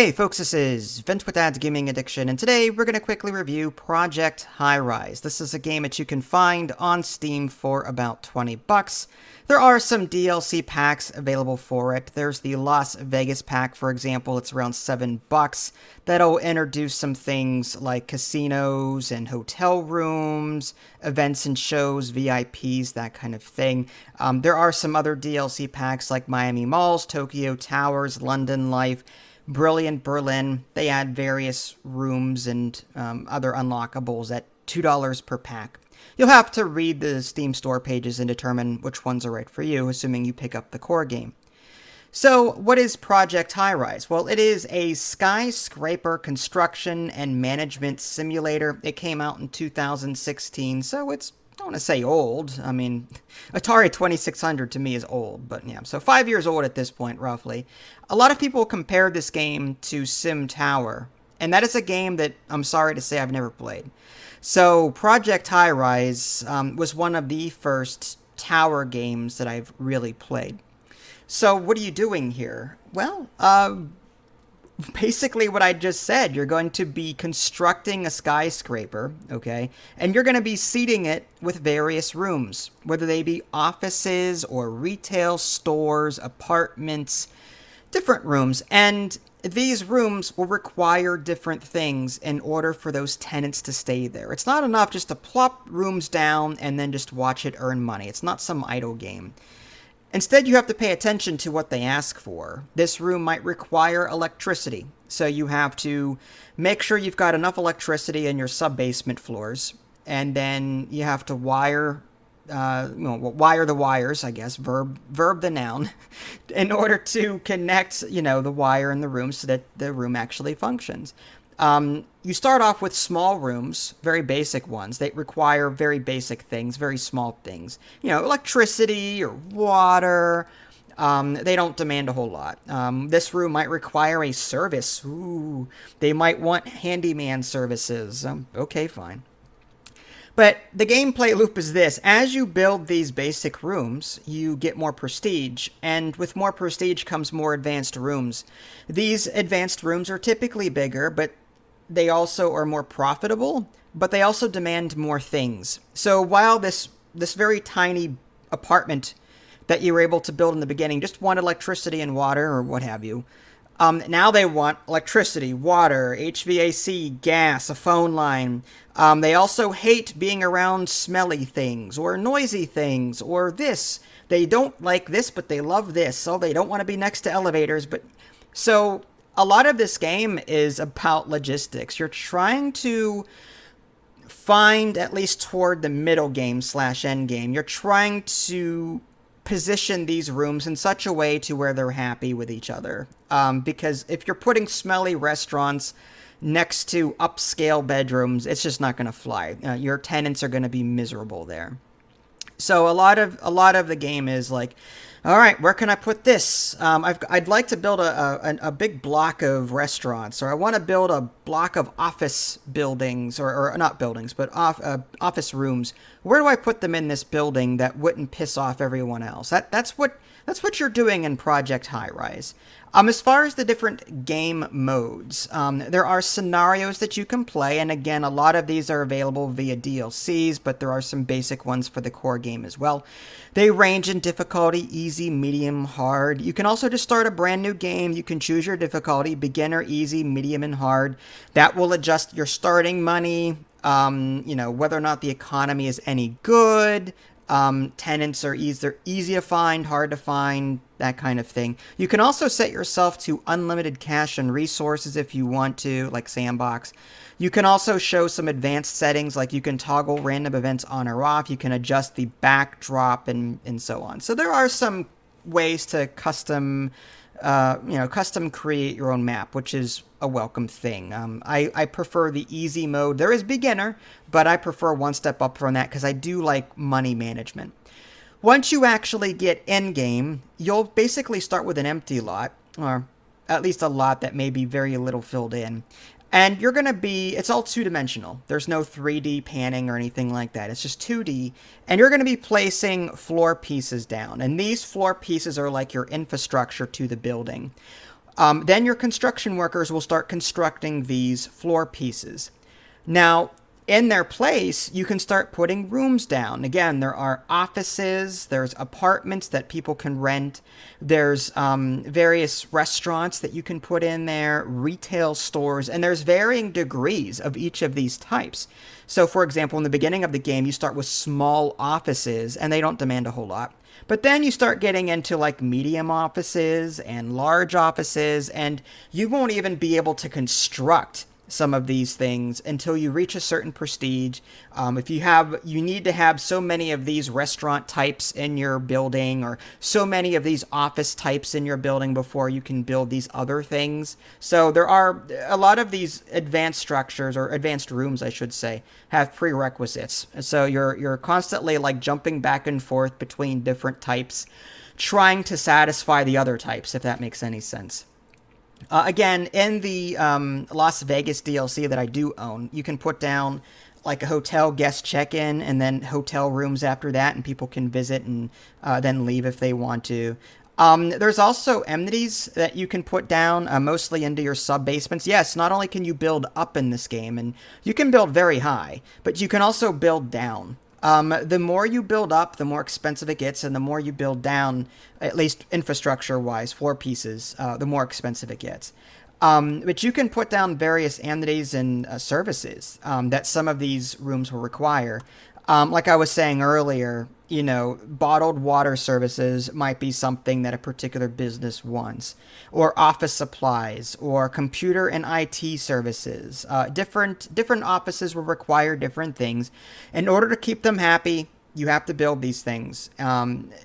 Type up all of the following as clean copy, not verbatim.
Hey folks, this is Vince with Dad's Gaming Addiction, and today we're going to quickly review Project Highrise. This is a game that you can find on Steam for about 20 bucks. There are some DLC packs available for it. There's the Las Vegas pack, for example. It's around 7 bucks. That'll introduce some things like casinos and hotel rooms, events and shows, VIPs, that kind of thing. There are some other DLC packs like Miami Malls, Tokyo Towers, London Life, Brilliant Berlin. They add various rooms and other unlockables at $2 per pack. You'll have to read the Steam store pages and determine which ones are right for you, assuming you pick up the core game. So, what is Project Highrise? Well, it is a skyscraper construction and management simulator. It came out in 2016, so it's, I don't want to say old. I mean, Atari 2600 to me is old, but yeah, so 5 years old at this point, roughly. A lot of people compare this game to Sim Tower, and that is a game that I'm sorry to say I've never played. So, Project Highrise was one of the first tower games that I've really played. So, what are you doing here? Well, basically what I just said. You're going to be constructing a skyscraper, okay? And you're going to be seating it with various rooms, whether they be offices or retail stores, apartments, different rooms. And these rooms will require different things in order for those tenants to stay there. It's not enough just to plop rooms down and then just watch it earn money. It's not some idle game. Instead, you have to pay attention to what they ask for. This room might require electricity, so you have to make sure you've got enough electricity in your sub-basement floors, and then you have to wire the wires, I guess, verb the noun, in order to connect, the wire in the room so that the room actually functions. You start off with small rooms, very basic ones. They require very basic things, very small things. Electricity or water. They don't demand a whole lot. This room might require a service. Ooh, they might want handyman services. Okay, fine. But the gameplay loop is this. As you build these basic rooms, you get more prestige, and with more prestige comes more advanced rooms. These advanced rooms are typically bigger, but they also are more profitable, but they also demand more things. So while this very tiny apartment that you were able to build in the beginning just wanted electricity and water or what have you, now they want electricity, water, HVAC, gas, a phone line. They also hate being around smelly things or noisy things or this. They don't like this, but they love this. So they don't want to be next to elevators. But so a lot of this game is about logistics. You're trying to find, at least toward the middle game / end game, you're trying to position these rooms in such a way to where they're happy with each other. Because if you're putting smelly restaurants next to upscale bedrooms, it's just not going to fly. Your tenants are going to be miserable there. So a lot of the game is like, all right, where can I put this? I'd like to build a big block of restaurants, or I want to build a block of office buildings, or not buildings, but office rooms. Where do I put them in this building that wouldn't piss off everyone else? That's what you're doing in Project Highrise. As far as the different game modes, there are scenarios that you can play, and again, a lot of these are available via DLCs, but there are some basic ones for the core game as well. They range in difficulty, easy, medium, hard. You can also just start a brand new game. You can choose your difficulty, beginner, easy, medium, and hard. That will adjust your starting money, whether or not the economy is any good. Tenants are either easy to find, hard to find, that kind of thing. You can also set yourself to unlimited cash and resources if you want to, like Sandbox. You can also show some advanced settings, like you can toggle random events on or off. You can adjust the backdrop and so on. So there are some ways to custom create your own map, which is a welcome thing. I prefer the easy mode. There is beginner, but I prefer one step up from that because I do like money management. Once you actually get in-game, you'll basically start with an empty lot, or at least a lot that may be very little filled in. And you're going to be, it's all two-dimensional. There's no 3D panning or anything like that. It's just 2D. And you're going to be placing floor pieces down. And these floor pieces are like your infrastructure to the building. Then your construction workers will start constructing these floor pieces. Now, in their place, you can start putting rooms down. Again, there are offices, there's apartments that people can rent, there's various restaurants that you can put in there, retail stores, and there's varying degrees of each of these types. So, for example, in the beginning of the game, you start with small offices, and they don't demand a whole lot. But then you start getting into like medium offices and large offices, and you won't even be able to construct some of these things until you reach a certain prestige. If you need to have so many of these restaurant types in your building or so many of these office types in your building before you can build these other things. So there are a lot of these advanced structures, or advanced rooms, I should say, have prerequisites. So you're constantly like jumping back and forth between different types, trying to satisfy the other types, if that makes any sense. Again, in the Las Vegas DLC that I do own, you can put down like a hotel guest check-in and then hotel rooms after that, and people can visit and then leave if they want to. There's also amenities that you can put down, mostly into your sub-basements. Yes, not only can you build up in this game, and you can build very high, but you can also build down. The more you build up, the more expensive it gets, and the more you build down, at least infrastructure-wise, floor pieces, the more expensive it gets. But you can put down various amenities and services that some of these rooms will require. Like I was saying earlier, bottled water services might be something that a particular business wants, or office supplies, or computer and IT services. Different offices will require different things. In order to keep them happy, you have to build these things.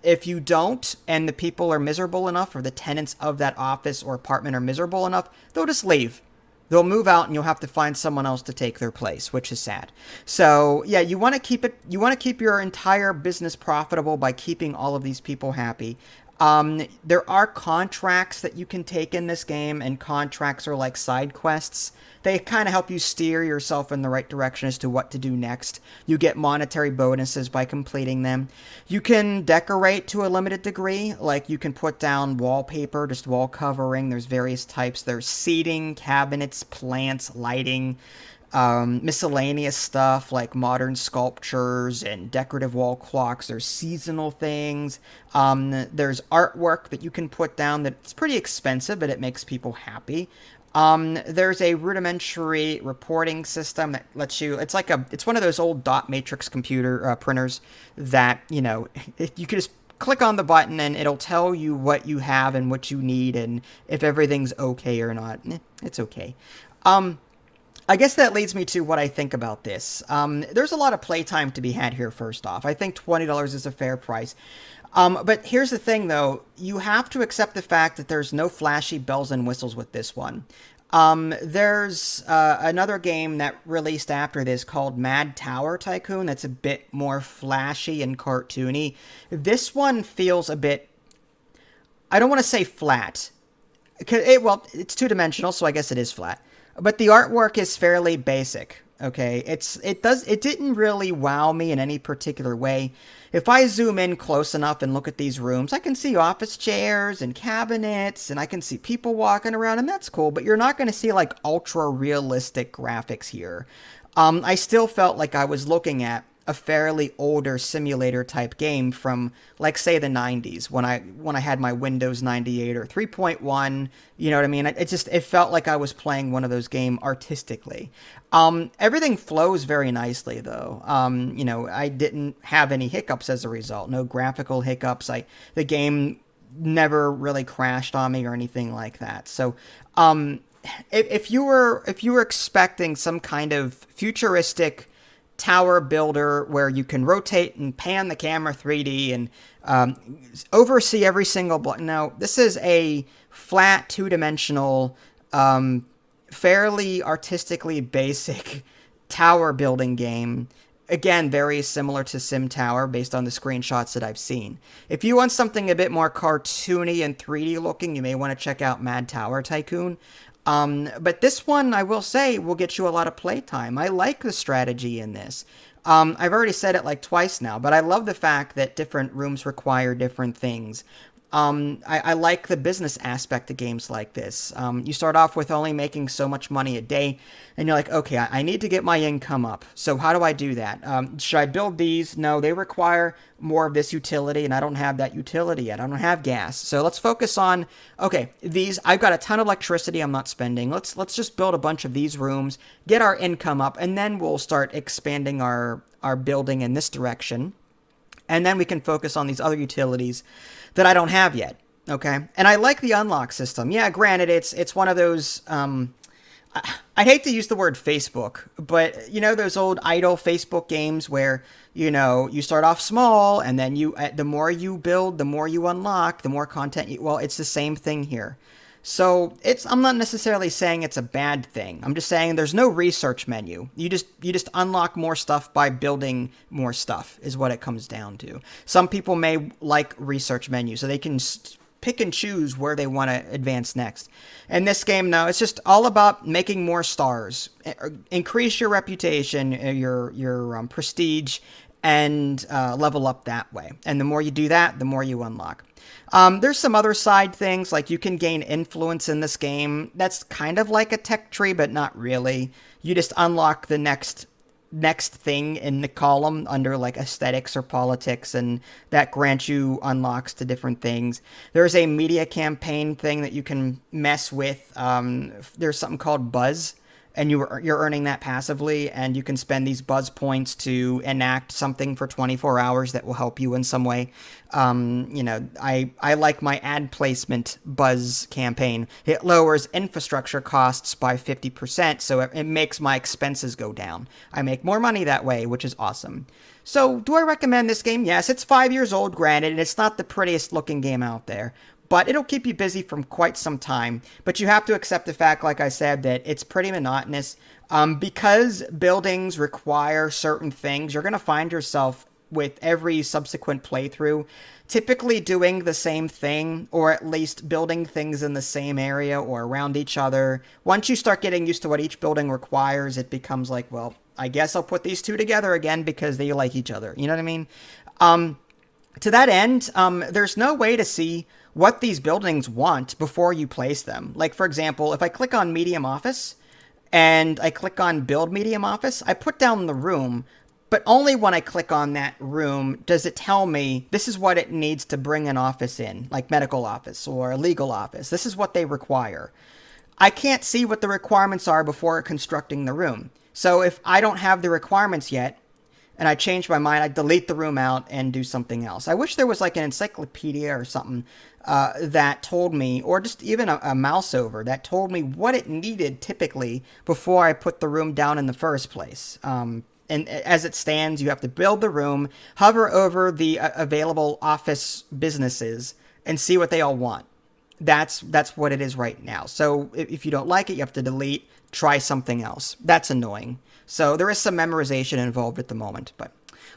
If you don't, and the people are miserable enough, or the tenants of that office or apartment are miserable enough, they'll just leave. They'll move out, and you'll have to find someone else to take their place, which is sad. So yeah, you want to keep it. You want to keep your entire business profitable by keeping all of these people happy. There are contracts that you can take in this game, and contracts are like side quests. They kind of help you steer yourself in the right direction as to what to do next. You get monetary bonuses by completing them. You can decorate to a limited degree, like you can put down wallpaper, just wall covering. There's various types. There's seating, cabinets, plants, lighting, miscellaneous stuff like modern sculptures and decorative wall clocks. There's seasonal things. There's artwork that you can put down that's pretty expensive, but it makes people happy. There's a rudimentary reporting system that lets you, it's one of those old dot matrix computer printers that, you can just click on the button and it'll tell you what you have and what you need and if everything's okay or not. It's okay. I guess that leads me to what I think about this. There's a lot of playtime to be had here, first off. I think $20 is a fair price. But here's the thing, though. You have to accept the fact that there's no flashy bells and whistles with this one. There's another game that released after this called Mad Tower Tycoon that's a bit more flashy and cartoony. This one feels a bit... I don't want to say flat. It's two-dimensional, so I guess it is flat. But the artwork is fairly basic, okay? It didn't really wow me in any particular way. If I zoom in close enough and look at these rooms, I can see office chairs and cabinets, and I can see people walking around, and that's cool, but you're not going to see, like, ultra-realistic graphics here. I still felt like I was looking at a fairly older simulator type game from, like, say, the 90s when I had my Windows 98 or 3.1, you know what I mean? It felt like I was playing one of those games artistically. Everything flows very nicely, though. I didn't have any hiccups as a result. No graphical hiccups. The game never really crashed on me or anything like that. So, if you were expecting some kind of futuristic tower builder where you can rotate and pan the camera 3D and oversee every single block. No, this is a flat, two-dimensional, fairly artistically basic tower building game. Again, very similar to Sim Tower based on the screenshots that I've seen. If you want something a bit more cartoony and 3D looking, you may want to check out Mad Tower Tycoon. But this one, I will say, will get you a lot of playtime. I like the strategy in this. I've already said it like twice now, but I love the fact that different rooms require different things. I like the business aspect of games like this. You start off with only making so much money a day, and you're like, okay, I need to get my income up. So how do I do that? Should I build these? No, they require more of this utility, and I don't have that utility yet. I don't have gas. So let's focus on, okay, these, I've got a ton of electricity I'm not spending. Let's just build a bunch of these rooms, get our income up, and then we'll start expanding our building in this direction. And then we can focus on these other utilities that I don't have yet. Okay. And I like the unlock system. Yeah, granted, it's one of those, I hate to use the word Facebook, but you know, those old idle Facebook games where, you know, you start off small and then the more you build, the more you unlock, the more content well, it's the same thing here. So I'm not necessarily saying it's a bad thing. I'm just saying there's no research menu. You just unlock more stuff by building more stuff is what it comes down to. Some people may like research menus, so they can pick and choose where they want to advance next. In this game, no, it's just all about making more stars, increase your reputation, your prestige, and level up that way. And the more you do that, the more you unlock. There's some other side things, like you can gain influence in this game. That's kind of like a tech tree, but not really. You just unlock the next thing in the column under like aesthetics or politics, and that grants you unlocks to different things. There's a media campaign thing that you can mess with. There's something called Buzz, and you're earning that passively, and you can spend these buzz points to enact something for 24 hours that will help you in some way. You know, I like my ad placement buzz campaign. It lowers infrastructure costs by 50%, so it makes my expenses go down. I make more money that way, which is awesome. So, do I recommend this game? Yes, it's 5 years old, granted, and it's not the prettiest looking game out there. But it'll keep you busy for quite some time. But you have to accept the fact, like I said, that it's pretty monotonous. Because buildings require certain things, you're going to find yourself with every subsequent playthrough typically doing the same thing, or at least building things in the same area or around each other. Once you start getting used to what each building requires, it becomes like, well, I guess I'll put these two together again because they like each other. You know what I mean? To that end, there's no way to see what these buildings want before you place them. Like, for example, if I click on Medium Office and I click on Build Medium Office, I put down the room, but only when I click on that room does it tell me this is what it needs to bring an office in, like medical office or a legal office. This is what they require. I can't see what the requirements are before constructing the room. So if I don't have the requirements yet, and I change my mind, I delete the room out and do something else. I wish there was like an encyclopedia or something that told me, or just even a mouse over that told me what it needed typically before I put the room down in the first place. And as it stands, you have to build the room, hover over the available office businesses, and see what they all want. That's what it is right now. So if you don't like it, you have to delete, try something else. That's annoying. So there is some memorization involved at the moment, but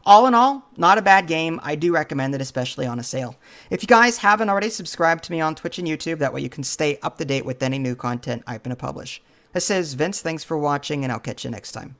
all in all, not a bad game. I do recommend it, especially on a sale. If you guys haven't already, subscribe to me on Twitch and YouTube. That way you can stay up to date with any new content I'm going to publish. This is Vince. Thanks for watching, and I'll catch you next time.